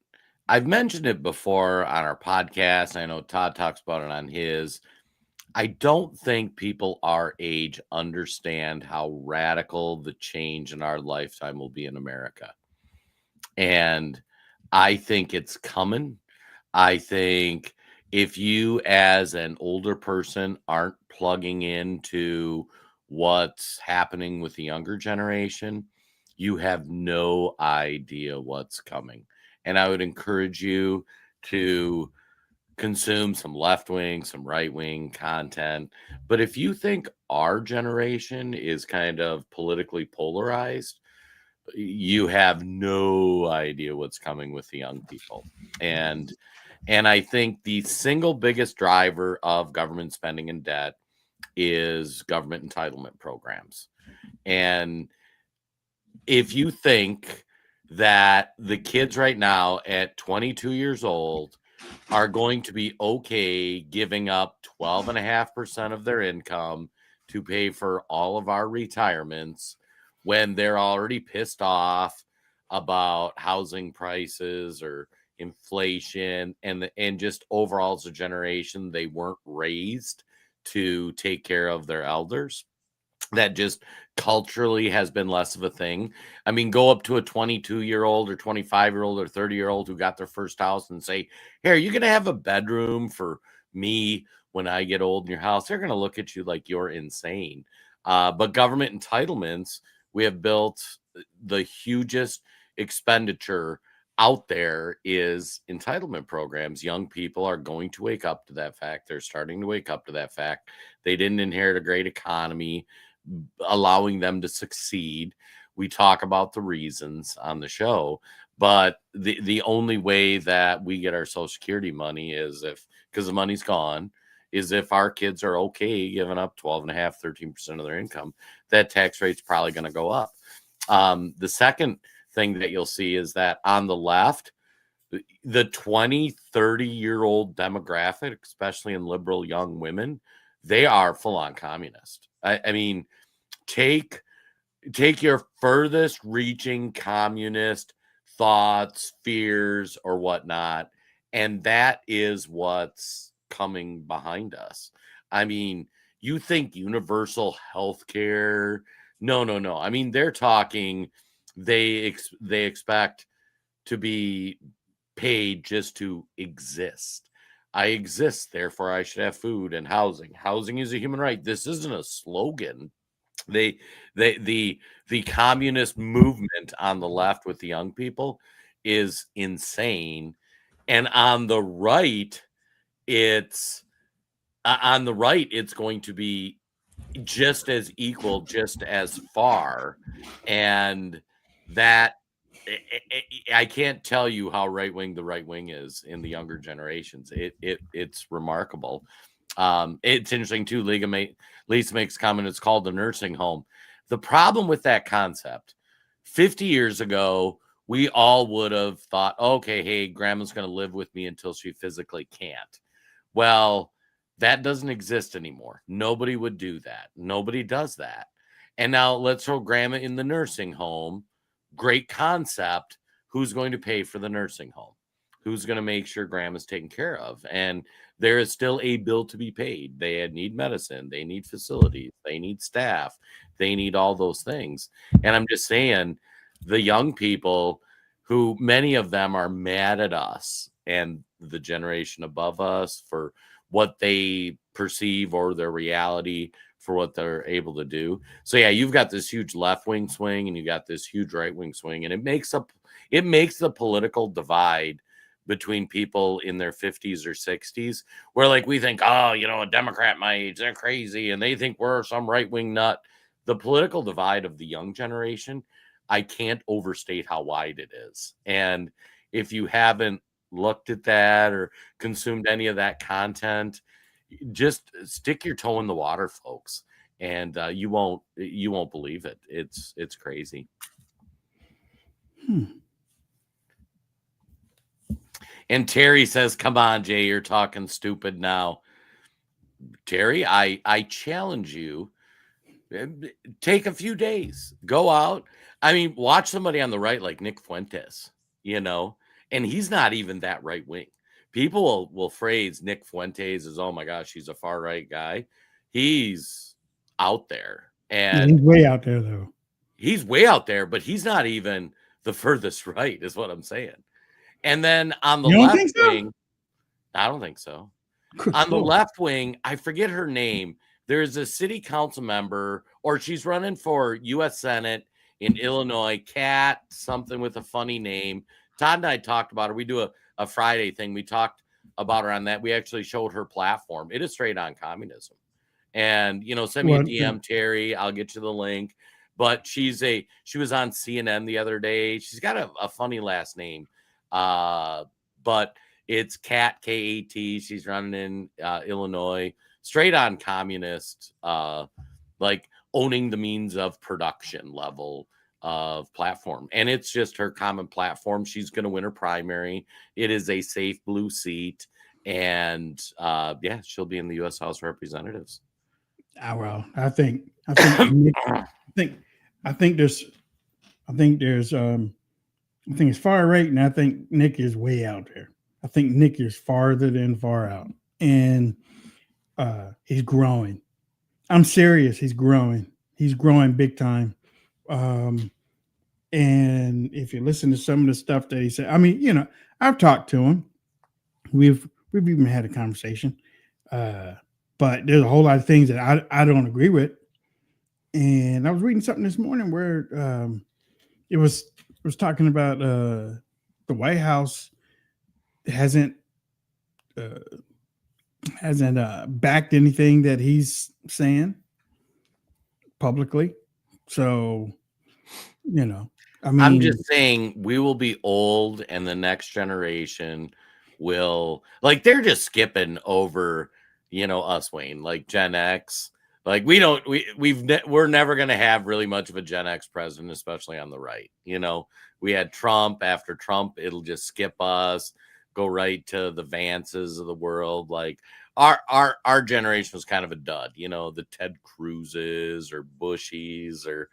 I've mentioned it before on our podcast, I know Todd talks about it on his, I don't think people our age understand how radical the change in our lifetime will be in America. And I think it's coming. I think if you as an older person aren't plugging into what's happening with the younger generation, you have no idea what's coming. And I would encourage you to consume some left-wing, some right-wing content. But if you think our generation is kind of politically polarized, you have no idea what's coming with the young people. And I think the single biggest driver of government spending and debt is government entitlement programs. And if you think that the kids right now at 22 years old are going to be okay giving up 12.5% of their income to pay for all of our retirements when they're already pissed off about housing prices or inflation and just overall as a generation they weren't raised to take care of their elders. That just culturally has been less of a thing. I mean, go up to a 22-year-old or 25-year-old or 30-year-old who got their first house and say, "Here, you're going to have a bedroom for me when I get old in your house." They're going to look at you like you're insane. But government entitlements, we have built the hugest expenditure out there is entitlement programs. Young people are going to wake up to that fact. They're starting to wake up to that fact. They didn't inherit a great economy allowing them to succeed. We talk about the reasons on the show, but the only way that we get our Social Security money is if, because the money's gone, is if our kids are okay giving up 12.5%, 13% of their income. That tax rate's probably going to go up. The second thing that you'll see is that on the left, the 20, 30-year-old demographic, especially in liberal young women, they are full-on communist. I mean, take your furthest reaching communist thoughts, fears, or whatnot, and that is what's coming behind us. I mean, you think universal health care? No. I mean, they're talking they expect to be paid just to exist. I exist, therefore I should have food and housing. Housing is a human right. This isn't a slogan. The communist movement on the left with the young people is insane, and on the right, it's going to be just as equal, just as far, and that I can't tell you how right wing the right wing is in the younger generations. It's remarkable. It's interesting too. Lisa makes comment. It's called the nursing home. The problem with that concept, 50 years ago, we all would have thought, okay, hey, grandma's going to live with me until she physically can't. Well, that doesn't exist anymore. Nobody would do that. Nobody does that. And now let's throw grandma in the nursing home. Great concept. Who's going to pay for the nursing home? Who's going to make sure grandma's taken care of? And there is still a bill to be paid. They need medicine. They need facilities. They need staff. They need all those things. And I'm just saying, the young people who many of them are mad at us and the generation above us for what they perceive or their reality for what they're able to do. So yeah, you've got this huge left wing swing and you got this huge right wing swing, and it makes the political divide between people in their 50s or 60s, where like we think, oh, a Democrat my age, they're crazy, and they think we're some right wing nut. The political divide of the young generation, I can't overstate how wide it is. And if you haven't looked at that or consumed any of that content, just stick your toe in the water, folks, and you won't believe it. It's crazy. And Terry says, "Come on, Jay, you're talking stupid now." Terry, I challenge you. Take a few days, go out. I mean, watch somebody on the right like Nick Fuentes, and he's not even that right wing. People will phrase Nick Fuentes as, oh my gosh, he's a far right guy. He's out there. And he's way out there, though. He's way out there, but he's not even the furthest right, is what I'm saying. And then on the left wing, I don't think so. On the left wing, I forget her name. There's a city council member, or she's running for U.S. Senate in Illinois, Kat, something with a funny name. Todd and I talked about her. We do a Friday thing. We talked about her on that. We actually showed her platform. It is straight on communism. And, send me a DM, Terry. I'll get you the link. But she was on CNN the other day. She's got a funny last name. But it's Kat, K-A-T. She's running in Illinois. Straight on communist, like owning the means of production level of platform, and it's just her common platform. She's going to win her primary. It is a safe blue seat, and yeah, she'll be in the U.S. House of Representatives. Well, I think Nick, I think there's it's far right, and I think Nick is way out there. I think Nick is farther than far out, and he's growing. I'm serious. He's growing. He's growing big time. And if you listen to some of the stuff that he said, I mean, you know, I've talked to him. We've even had a conversation. But there's a whole lot of things that I don't agree with. And I was reading something this morning where it was talking about the White House hasn't backed anything that he's saying publicly. So, you know, I mean, I'm just saying we will be old, and the next generation will, like, they're just skipping over, you know, us, Wayne, like Gen X. Like we're never going to have really much of a Gen X president, especially on the right. You know, we had Trump. After Trump, it'll just skip us, go right to the Vances of the world. Like our generation was kind of a dud, you know, the Ted Cruzes or Bushies or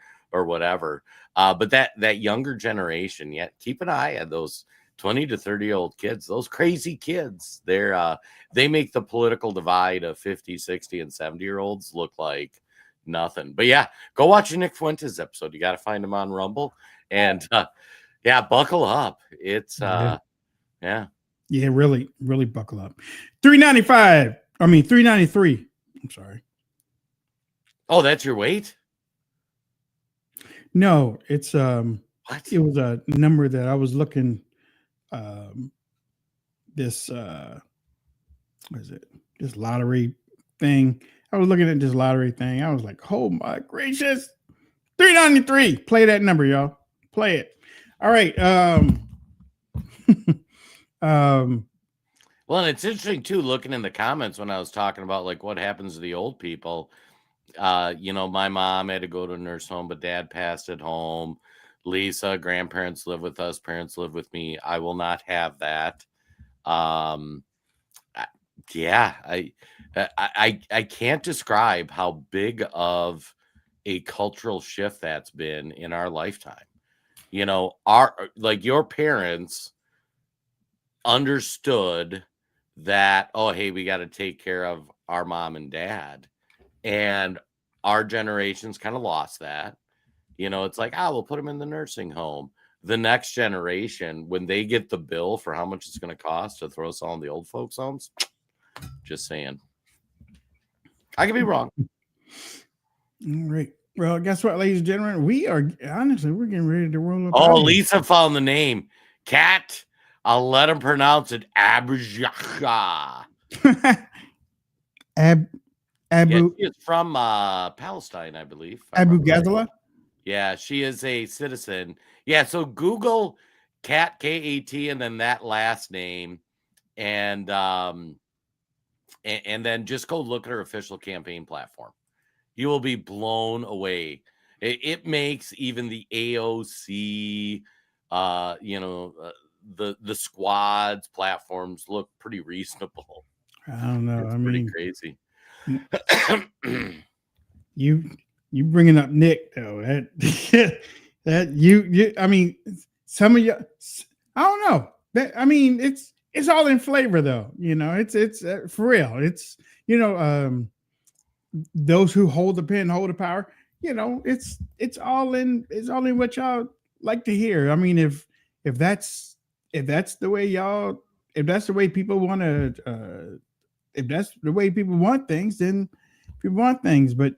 whatever. But that younger generation, yet keep an eye on those 20 to 30-year-old kids, those crazy kids. They make the political divide of 50, 60, and 70-year-olds look like nothing. But yeah, go watch a Nick Fuentes episode. You got to find him on Rumble. And yeah, buckle up. It's yeah. Yeah, really, really buckle up. 393. I'm sorry. Oh, that's your weight? No, it's what? It was a number that I was looking this what is it? This lottery thing. I was looking at this lottery thing. I was like, oh my gracious. 393. Play that number, y'all. Play it. All right. Well, and it's interesting too, looking in the comments when I was talking about like what happens to the old people. You know, my mom had to go to a nurse home, but dad passed at home. Lisa, grandparents live with us, parents live with me. I will not have that. Yeah, I can't describe how big of a cultural shift that's been in our lifetime. You know, your parents understood that, oh, hey, we got to take care of our mom and dad. And our generation's kind of lost that. You know, it's like, we'll put them in the nursing home. The next generation, when they get the bill for how much it's going to cost to throw us all in the old folks' homes, just saying. I could be wrong. All right. Well, guess what, ladies and gentlemen? We're getting ready to roll up. Oh, Lisa found the name. Cat. I'll let him pronounce it. Abjaha. Abu. Yeah, she is from Palestine, I believe. Abu Ghazala? Yeah, she is a citizen. Yeah, so Google Kat, K-A-T, and then that last name, and then just go look at her official campaign platform. You will be blown away. It makes even the AOC, the squads platforms look pretty reasonable. I don't know. It's pretty crazy. You bringing up Nick though? That you I mean, some of you, I don't know. That I mean, it's all in flavor though. You know, it's for real. It's those who hold the pen hold the power. You know, it's all in what y'all like to hear. I mean, if that's the way y'all, if that's the way people want to, if that's the way people want things, then people want things. But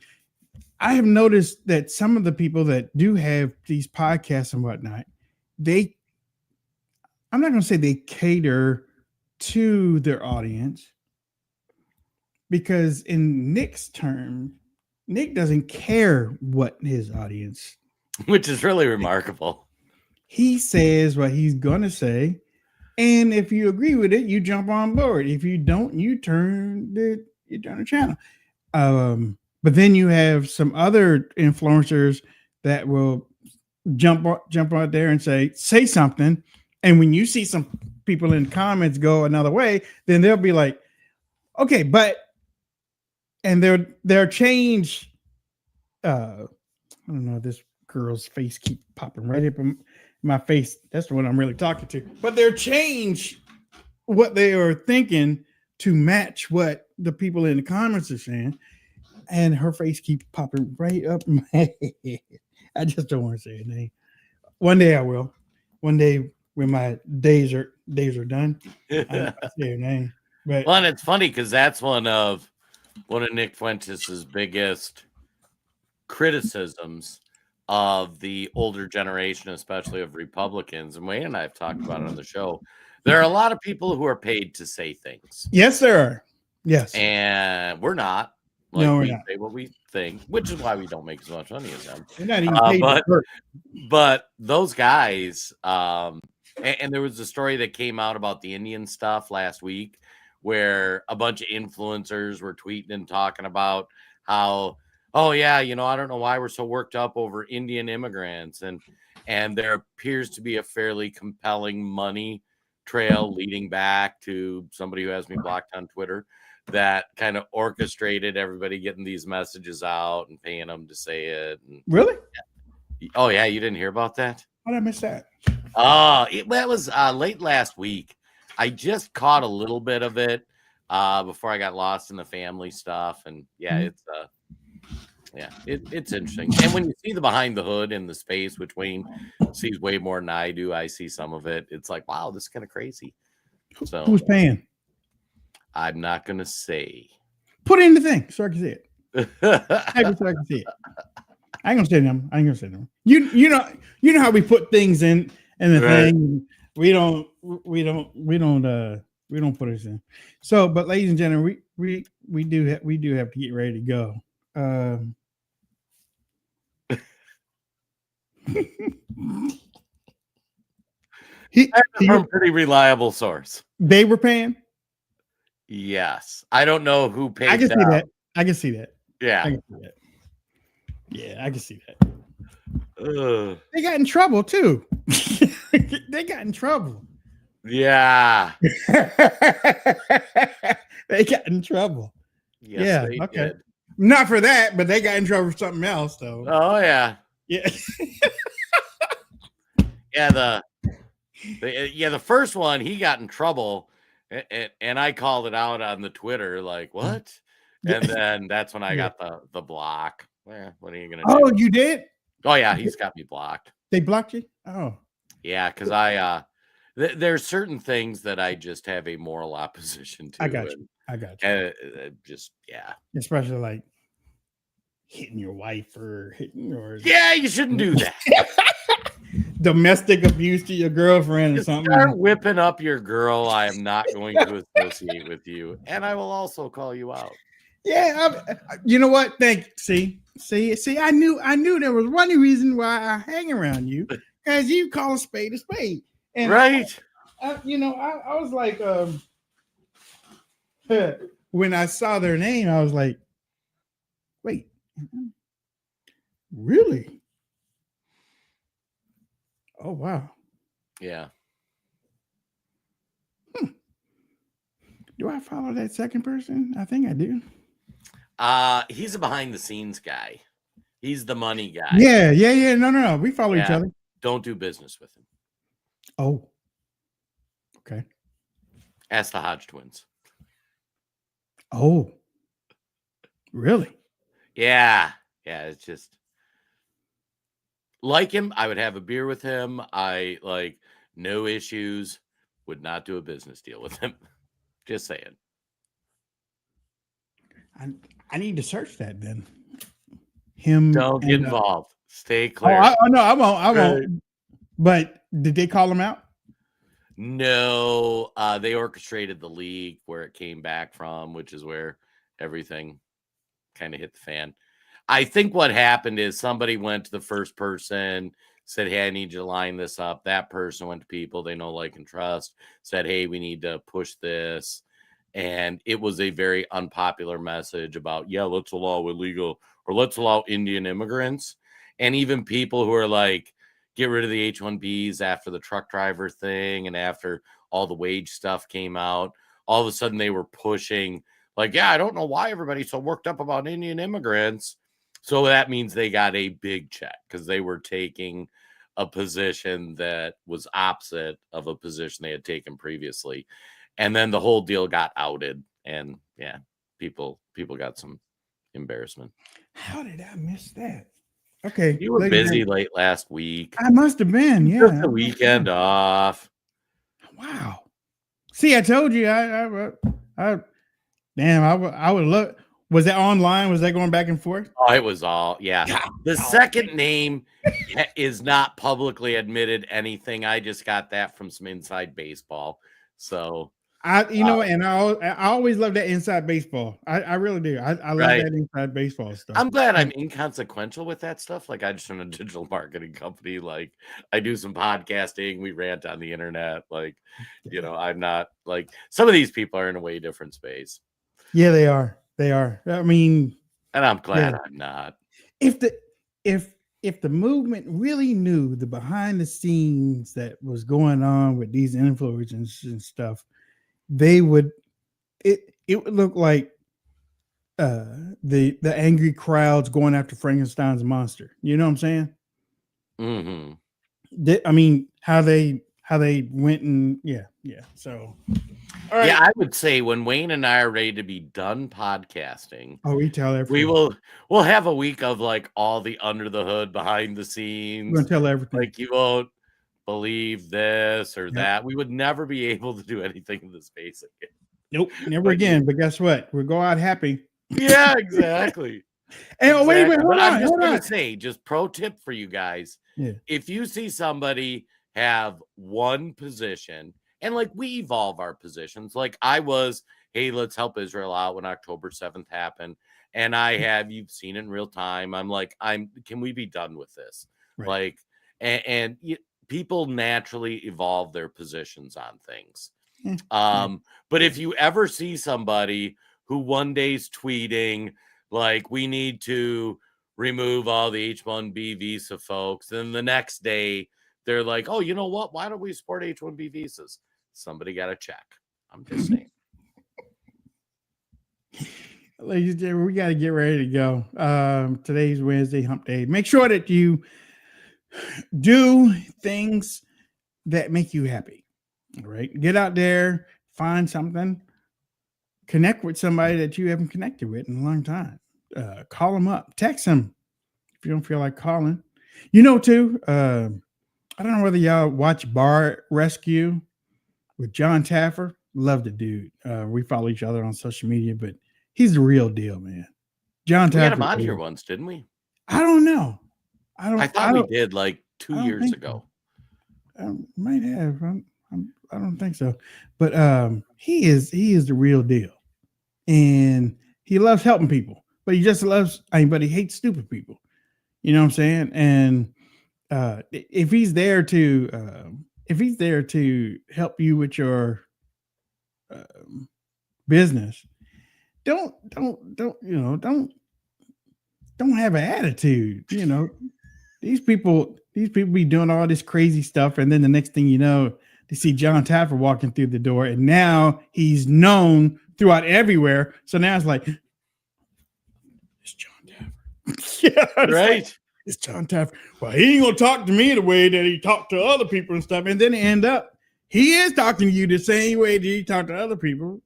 I have noticed that some of the people that do have these podcasts and whatnot, I'm not going to say they cater to their audience, because in Nick's term, Nick doesn't care what his audience, which is really remarkable. He says what he's going to say. And if you agree with it, you jump on board. If you don't, you turn the channel. But then you have some other influencers that will jump out there and say something. And when you see some people in the comments go another way, then they'll be like, okay, but, and their change. I don't know. This girl's face keep popping right up in my face. That's the one I'm really talking to. But they'll change what they are thinking to match what the people in the comments are saying. And her face keeps popping right up in my head. I just don't want to say her name. One day I will. One day when my days are done, I say her name. But well, and it's funny because that's one of Nick Fuentes' biggest criticisms of the older generation, especially of Republicans. And Wayne and I have talked about it on the show. There are a lot of people who are paid to say things. Yes, there are. Yes. And we're not. Like, no, we're we not. say what we think, which is why we don't make as much money as them. They're not even paid to work. But those guys, and there was a story that came out about the Indian stuff last week where a bunch of influencers were tweeting and talking about how, oh yeah, I don't know why we're so worked up over Indian immigrants, and there appears to be a fairly compelling money trail leading back to somebody who has me blocked on Twitter that kind of orchestrated everybody getting these messages out and paying them to say it. And, really? oh yeah, you didn't hear about that? How did I miss that? That was late last week. I just caught a little bit of it before I got lost in the family stuff, and yeah, it's interesting. And when you see the behind the hood in the space, which Wayne sees way more than I do, I see some of it. It's like, wow, this is kind of crazy. So who's paying? I'm not gonna say. Put it in the thing so I can see it. Maybe so I can see it. I ain't gonna say them. You know how we put things in the thing. We don't put it in. So, but ladies and gentlemen, we do have to get ready to go. From a pretty reliable source. They were paying. Yes, I don't know who paid. I can see that. I can see that. Yeah, I can see that. Yeah, I can see that. They got in trouble too. They got in trouble. Yeah, they got in trouble. Yes, yeah, okay. Did. Not for that, but they got in trouble for something else, though. Oh yeah, yeah, the first one he got in trouble, and I called it out on the Twitter, like what? And then that's when I got the block. Well, what are you gonna do? Oh, you did? Oh yeah, he's got me blocked. They blocked you? Oh, yeah, because I there's certain things that I just have a moral opposition to. I got you. Just yeah, especially like hitting your wife or hitting yours. Yeah, you shouldn't do that. Domestic abuse to your girlfriend or something. Start whipping up your girl. I am not going to associate with you, and I will also call you out. Yeah, you know what? See. I knew there was one reason why I hang around you, because you call a spade a spade. And right. I was like, when I saw their name, I was like, wait, really? Oh wow. Yeah. Do I follow that second person? I think I do. He's a behind the scenes guy. He's the money guy. Yeah. No. We follow each other. Don't do business with him. Oh. Okay. Ask the Hodge twins. Oh. Really? Yeah. It's just like him. I would have a beer with him. I like no issues. Would not do a business deal with him. Just saying. I need to search that then. Him. Don't get involved. Stay clear. No, I won't. But did they call him out? No, they orchestrated the leak where it came back from, which is where everything kind of hit the fan. I think what happened is somebody went to the first person, said, hey, I need you to line this up. That person went to people they know, like, and trust, said, hey, we need to push this. And it was a very unpopular message about, let's allow illegal or let's allow Indian immigrants. And even people who are like, get rid of the H-1Bs after the truck driver thing and after all the wage stuff came out. All of a sudden they were pushing like, yeah, I don't know why everybody's so worked up about Indian immigrants. So that means they got a big check because they were taking a position that was opposite of a position they had taken previously. And then the whole deal got outed. And yeah, people got some embarrassment. How did I miss that? Okay. You were busy late last week. I must have been, yeah. Took the weekend off. Wow. See, I told you. I would look. Was that online? Was that going back and forth? Oh, it was all, yeah. The second name is not publicly admitted anything. I just got that from some inside baseball. So and I always love that inside baseball. I really do. I love that inside baseball stuff. I'm glad I'm inconsequential with that stuff. Like I just run a digital marketing company. Like I do some podcasting. We rant on the internet. Like, I'm not like some of these people are in a way different space. Yeah, they are. They are. I mean, and I'm glad I'm not. If the movement really knew the behind the scenes that was going on with these influencers and stuff, they would. It would look like the angry crowds going after Frankenstein's monster. You know what I'm saying? Mm-hmm. I mean, how they went and yeah. So. All right. Yeah, I would say when Wayne and I are ready to be done podcasting, we tell everything. We'll have a week of like all the under the hood, behind the scenes. We're gonna tell everything. Like you won't believe this or that. We would never be able to do anything in this space again. Nope, never again. But guess what? We'll go out happy. Yeah, exactly. And wait, hold on. I'm just gonna say, just pro tip for you guys. Yeah. If you see somebody have one position. And like we evolve our positions. Like I was, hey, let's help Israel out when October 7th happened. And you've seen it in real time. I'm like, can we be done with this? Right. Like, and people naturally evolve their positions on things. But if you ever see somebody who one day's tweeting, like, we need to remove all the H-1B visa folks, then the next day they're like, oh, you know what? Why don't we support H-1B visas? Somebody got a check. I'm just saying. Ladies and gentlemen, we got to get ready to go. Today's Wednesday, hump day. Make sure that you do things that make you happy. All right. Get out there, find something, connect with somebody that you haven't connected with in a long time. Call them up, text them if you don't feel like calling. Too, I don't know whether y'all watch Bar Rescue with John Taffer. Love the dude. We follow each other on social media, but he's the real deal, man. John Taffer. We had him on here once, didn't we? I don't know. I thought we did like 2 years ago. So. Might have. I don't think so. But he is the real deal. And he loves helping people. But he just but he hates stupid people. You know what I'm saying? And if he's there to help you with your business, don't have an attitude. These people be doing all this crazy stuff, and then the next thing you know, they see John Taffer walking through the door, and now he's known throughout everywhere. So now it's like, it's John Taffer. Yeah, right. Like, it's John Taffer. Well, he ain't gonna talk to me the way that he talked to other people and stuff. And then end up, he is talking to you the same way that he talked to other people.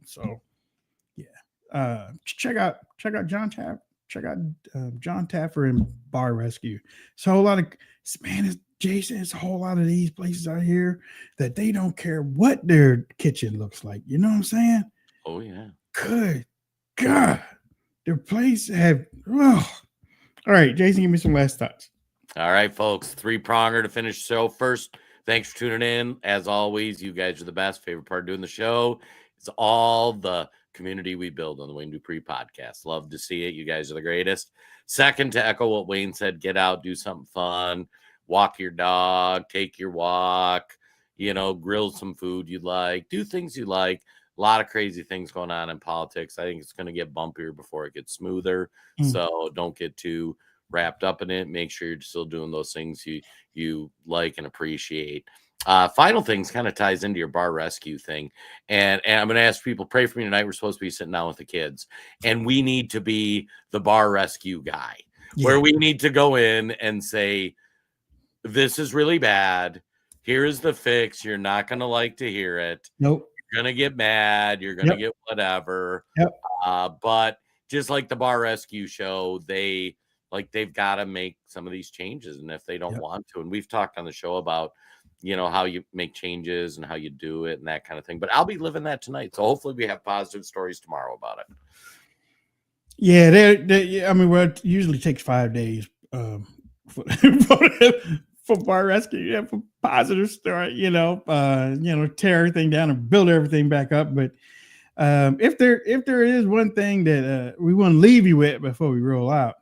So yeah. Check out John Taffer. Check out John Taffer and Bar Rescue. It's a whole lot of Jason. It's a whole lot of these places out here that they don't care what their kitchen looks like. You know what I'm saying? Oh yeah. Good God, their place have. All right, Jason, give me some last thoughts. All right, folks. 3-pronger to finish the show. First, thanks for tuning in. As always, you guys are the best. Favorite part of doing the show is all the community we build on the Wayne Dupree podcast. Love to see it. You guys are the greatest. Second, to echo what Wayne said, get out, do something fun, walk your dog, take your walk, grill some food you like, do things you like. A lot of crazy things going on in politics. I think it's going to get bumpier before it gets smoother. So don't get too wrapped up in it. Make sure you're still doing those things you like and appreciate. Final things kind of ties into your bar rescue thing. And I'm going to ask people, pray for me tonight. We're supposed to be sitting down with the kids, and we need to be the bar rescue guy where we need to go in and say, this is really bad. Here is the fix. You're not going to like to hear it. Nope. You're going to get mad. You're going to get whatever. But just like the bar rescue show, they've got to make some of these changes. And if they don't want to, and we've talked on the show about, how you make changes and how you do it and that kind of thing. But I'll be living that tonight. So hopefully we have positive stories tomorrow about it. Yeah, I mean, well, it usually takes 5 days for bar rescue. Yeah, for positive story, tear everything down and build everything back up. But if there is one thing that we want to leave you with before we roll out,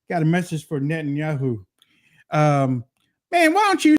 got a message for Netanyahu. Man, why don't you